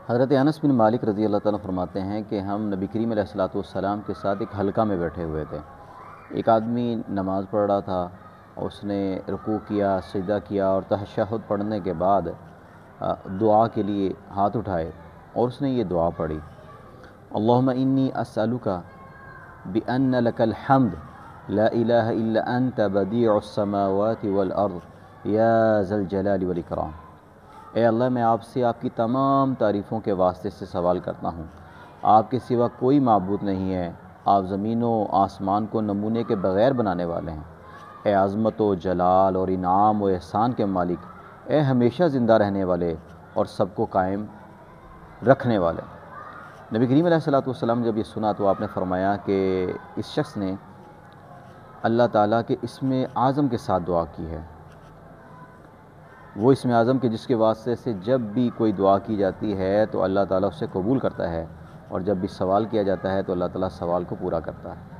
حضرت انس بن مالک رضی اللہ تعالیٰ فرماتے ہیں کہ ہم نبی کریم علیہ الصلوۃ والسلام کے ساتھ ایک حلقہ میں بیٹھے ہوئے تھے۔ ایک آدمی نماز پڑھ رہا تھا، اس نے رکوع کیا، سجدہ کیا اور تشہد پڑھنے کے بعد دعا کے لیے ہاتھ اٹھائے اور اس نے یہ دعا پڑھی: اللہم انی اسألک بأن لک الحمد لا الہ الا انت بدیع السماوات والارض یا ذا الجلال والاکرام۔ اے اللہ، میں آپ سے آپ کی تمام تعریفوں کے واسطے سے سوال کرتا ہوں، آپ کے سوا کوئی معبود نہیں ہے، آپ زمین و آسمان کو نمونے کے بغیر بنانے والے ہیں۔ اے عظمت و جلال اور انعام و احسان کے مالک، اے ہمیشہ زندہ رہنے والے اور سب کو قائم رکھنے والے۔ نبی کریم علیہ الصلوۃ والسلام جب یہ سنا تو آپ نے فرمایا کہ اس شخص نے اللہ تعالیٰ کے اسم اعظم کے ساتھ دعا کی ہے، وہ اسم اعظم کے جس کے واسطے سے جب بھی کوئی دعا کی جاتی ہے تو اللہ تعالیٰ اسے قبول کرتا ہے، اور جب بھی سوال کیا جاتا ہے تو اللہ تعالیٰ سوال کو پورا کرتا ہے۔